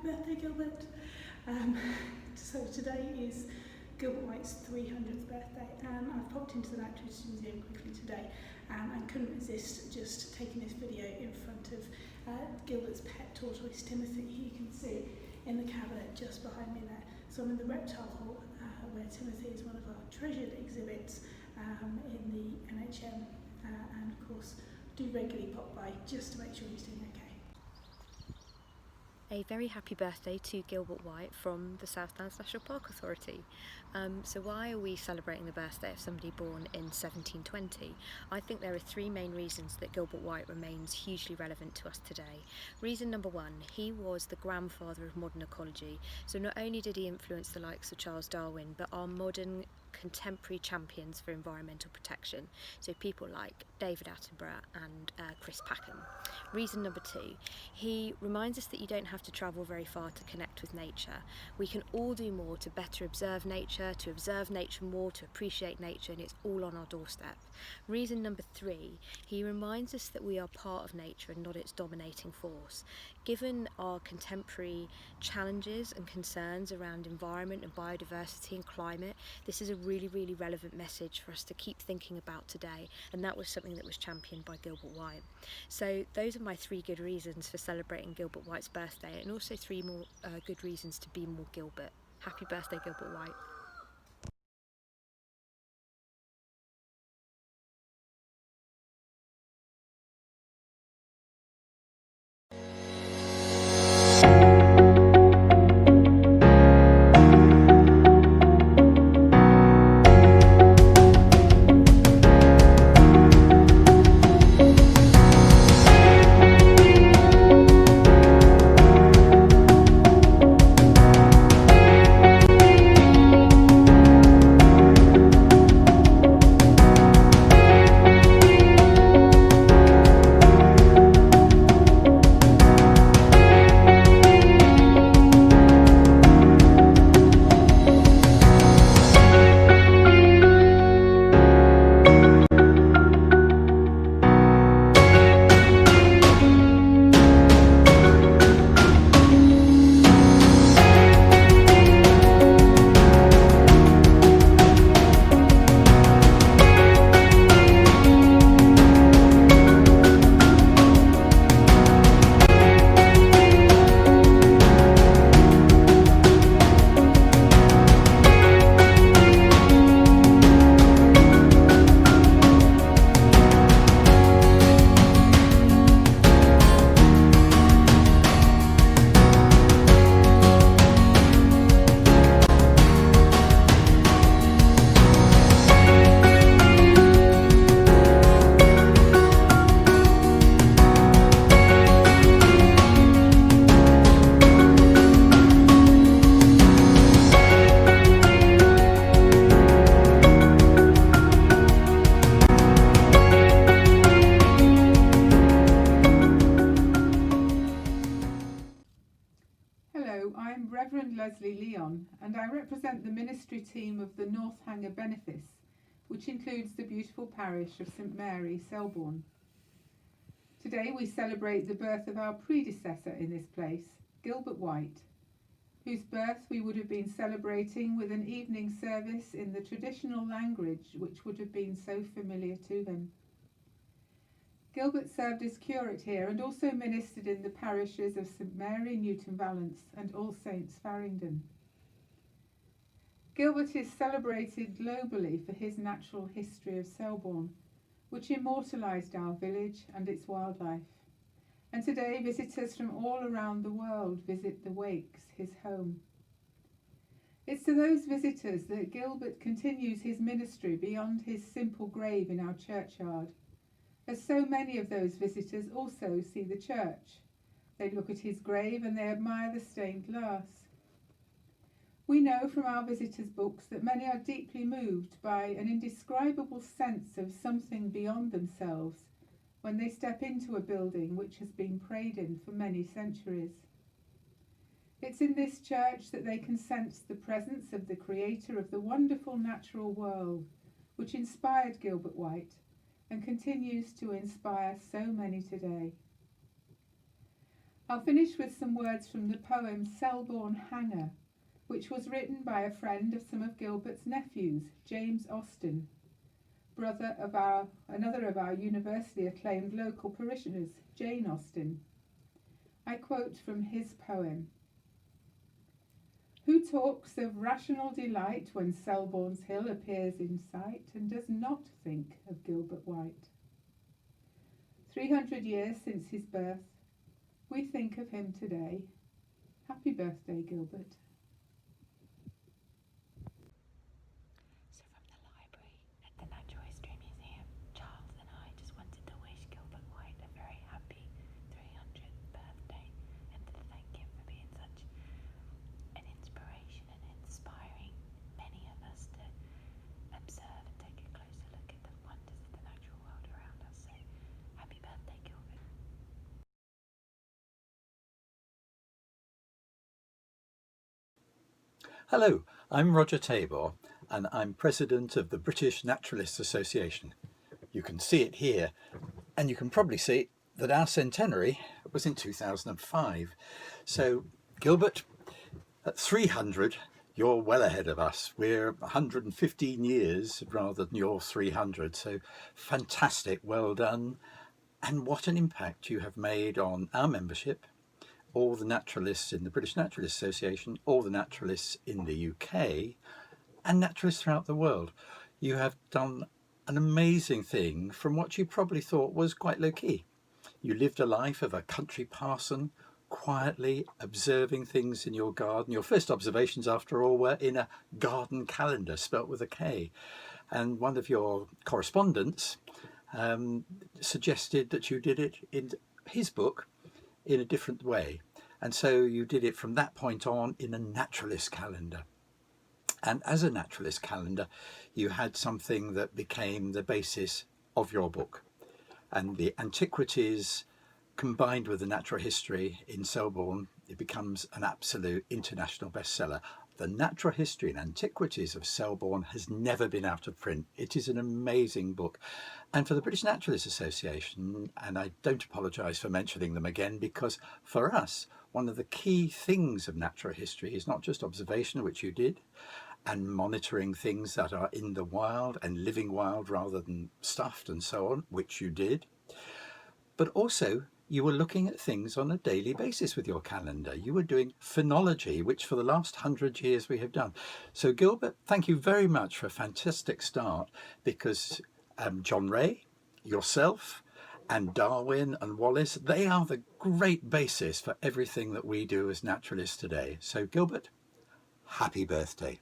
birthday, Gilbert. So today is Gilbert White's 300th birthday, and I've popped into the Naturalist Museum quickly today and couldn't resist just taking this video in front of Gilbert's pet tortoise Timothy, who you can see in the cabinet just behind me there. So I'm in the reptile hall where Timothy is one of our treasured exhibits in the NHM, and of course do regularly pop by just to make sure he's doing okay. A very happy birthday to Gilbert White from the South Downs National Park Authority. So why are we celebrating the birthday of somebody born in 1720? I think there are three main reasons that Gilbert White remains hugely relevant to us today. Reason number one, he was the grandfather of modern ecology. So not only did he influence the likes of Charles Darwin, but our modern contemporary champions for environmental protection, so people like David Attenborough and Chris Packham. Reason number two, he reminds us that you don't have to travel very far to connect with nature. We can all do more to better observe nature more, to appreciate nature, and it's all on our doorstep. Reason number three, he reminds us that we are part of nature and not its dominating force. Given our contemporary challenges and concerns around environment and biodiversity and climate, this is a really relevant message for us to keep thinking about today, and that was something that was championed by Gilbert White. So those are my three good reasons for celebrating Gilbert White's birthday, and also three more good reasons to be more Gilbert. Happy birthday, Gilbert White. I'm Reverend Leslie Leon, and I represent the ministry team of the North Hanger Benefice, which includes the beautiful parish of St Mary, Selborne. Today we celebrate the birth of our predecessor in this place, Gilbert White, whose birth we would have been celebrating with an evening service in the traditional language which would have been so familiar to him. Gilbert served as curate here and also ministered in the parishes of St Mary, Newton Valence and All Saints, Farringdon. Gilbert is celebrated globally for his natural history of Selborne, which immortalised our village and its wildlife. And today visitors from all around the world visit the Wakes, his home. It's to those visitors that Gilbert continues his ministry beyond his simple grave in our churchyard, as so many of those visitors also see the church. They look at his grave and they admire the stained glass. We know from our visitors' books that many are deeply moved by an indescribable sense of something beyond themselves when they step into a building which has been prayed in for many centuries. It's in this church that they can sense the presence of the creator of the wonderful natural world which inspired Gilbert White and continues to inspire so many today. I'll finish with some words from the poem Selborne Hanger, which was written by a friend of some of Gilbert's nephews, James Austen, brother of another of our university acclaimed local parishioners, Jane Austen. I quote from his poem. Who talks of rational delight when Selborne's hill appears in sight, and does not think of Gilbert White? 300 years since his birth, we think of him today. Happy birthday, Gilbert. So from the library at the Natural History Museum, Charles and I just wanted to wish Gilbert White a very happy 300th birthday and to thank him for being such an inspiration and inspiring many of us to observe and take a closer look at the wonders of the natural world around us. So happy birthday, Gilbert. Hello, I'm Roger Tabor and I'm president of the British Naturalists Association. You can see it here, and you can probably see that our centenary was in 2005. So Gilbert, at 300, you're well ahead of us. We're 115 years rather than your 300, so fantastic, well done. And what an impact you have made on our membership, all the naturalists in the British Naturalist Association, all the naturalists in the UK, and naturalists throughout the world. You have done an amazing thing from what you probably thought was quite low-key. You lived a life of a country parson, quietly observing things in your garden. Your first observations, after all, were in a garden calendar, spelt with a K. And one of your correspondents suggested that you did it in his book in a different way, and so you did it from that point on in a naturalist calendar. And as a naturalist calendar, you had something that became the basis of your book, and the antiquities combined with the natural history in Selborne, it becomes an absolute international bestseller. The Natural History and Antiquities of Selborne has never been out of print. It is an amazing book. And for the British Naturalists Association, and I don't apologise for mentioning them again, because for us, one of the key things of natural history is not just observation, which you did, and monitoring things that are in the wild and living wild rather than stuffed and so on, which you did, but also you were looking at things on a daily basis with your calendar. You were doing phenology, which for the last 100 years we have done. So Gilbert, thank you very much for a fantastic start, because John Ray, yourself, and Darwin and Wallace, they are the great basis for everything that we do as naturalists today. So Gilbert, happy birthday.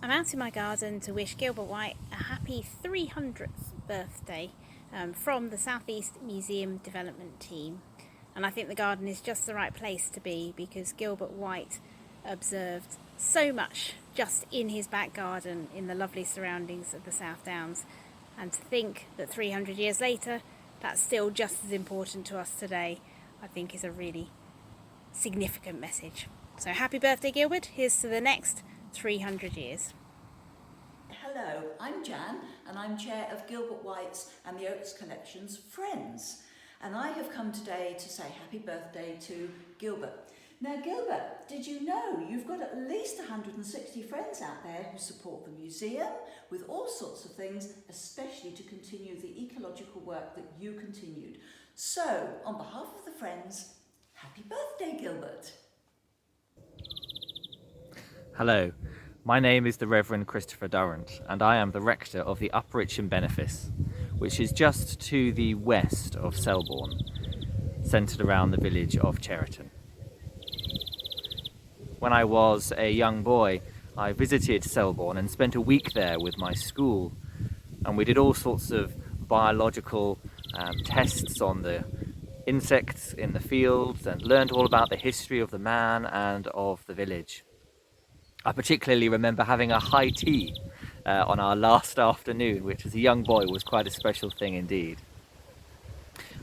I'm out in my garden to wish Gilbert White a happy 300th birthday from the South East Museum Development Team. And I think the garden is just the right place to be, because Gilbert White observed so much just in his back garden in the lovely surroundings of the South Downs. And to think that 300 years later, that's still just as important to us today, I think is a really significant message. So happy birthday, Gilbert. Here's to the next 300 years. Hello, I'm Jan, and I'm chair of Gilbert White's and the Oaks Collection's Friends. And I have come today to say happy birthday to Gilbert. Now, Gilbert, did you know you've got at least 160 friends out there who support the museum with all sorts of things, especially to continue the ecological work that you continued. So, on behalf of the Friends, happy birthday, Gilbert. Hello, my name is the Reverend Christopher Durrant, and I am the rector of the Upritcham Benefice, which is just to the west of Selborne, centred around the village of Cheriton. When I was a young boy, I visited Selborne and spent a week there with my school, and we did all sorts of biological tests on the insects in the fields and learned all about the history of the man and of the village. I particularly remember having a high tea on our last afternoon, which as a young boy was quite a special thing indeed.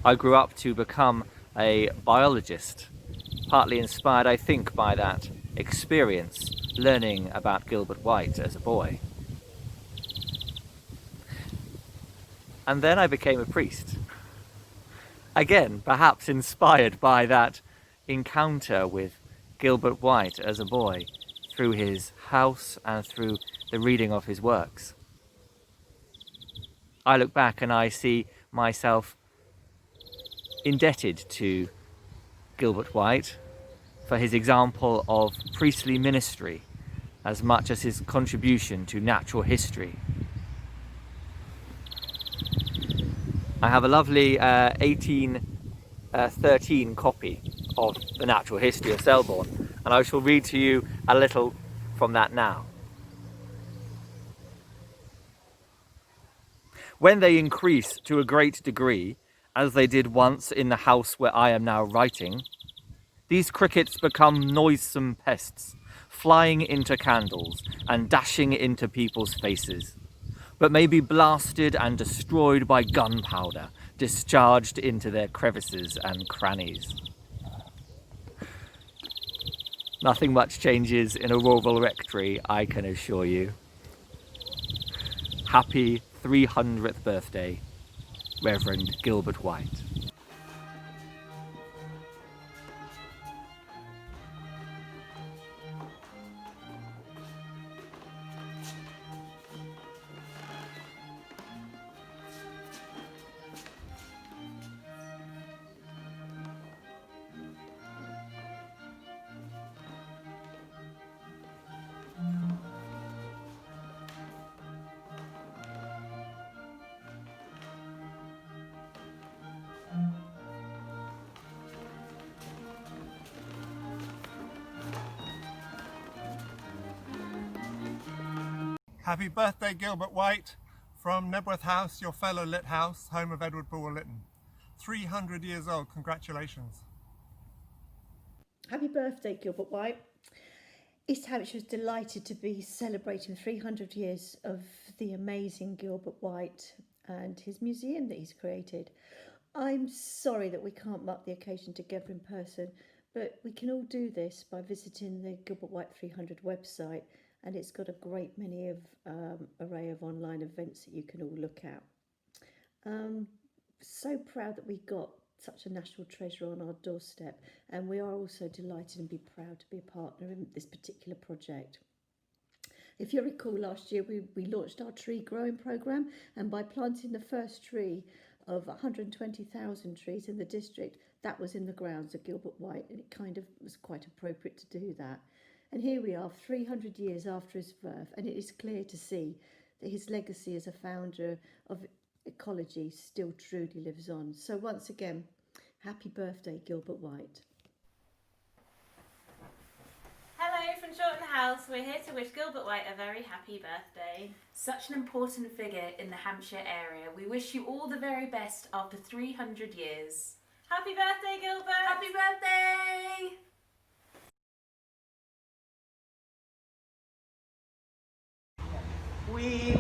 I grew up to become a biologist, partly inspired, I think, by that experience learning about Gilbert White as a boy. and then I became a priest. Again, perhaps inspired by that encounter with Gilbert White as a boy, through his house and through the reading of his works. I look back and I see myself indebted to Gilbert White for his example of priestly ministry as much as his contribution to natural history. I have a lovely 1813 copy of the Natural History of Selborne, and I shall read to you a little from that now. When they increase to a great degree, as they did once in the house where I am now writing, these crickets become noisome pests, flying into candles and dashing into people's faces, but may be blasted and destroyed by gunpowder discharged into their crevices and crannies. Nothing much changes in a rural rectory, I can assure you. Happy 300th birthday, Reverend Gilbert White. Happy birthday, Gilbert White, from Nebworth House, your fellow Lit House, home of Edward Bulwer Lytton. 300 years old, congratulations. Happy birthday, Gilbert White. East Hampshire is delighted to be celebrating 300 years of the amazing Gilbert White and his museum that he's created. I'm sorry that we can't mark the occasion together in person, but we can all do this by visiting the Gilbert White 300 website, and it's got a great many array of online events that you can all look at. So proud that we got such a national treasure on our doorstep, and we are also delighted and be proud to be a partner in this particular project. If you recall, last year we launched our tree growing programme, and by planting the first tree of 120,000 trees in the district, that was in the grounds of Gilbert White, and it kind of was quite appropriate to do that. And here we are 300 years after his birth, and it is clear to see that his legacy as a founder of ecology still truly lives on. So once again, happy birthday, Gilbert White. Hello from Shorten House. We're here to wish Gilbert White a very happy birthday. Such an important figure in the Hampshire area. We wish you all the very best after 300 years. Happy birthday, Gilbert! Happy birthday! We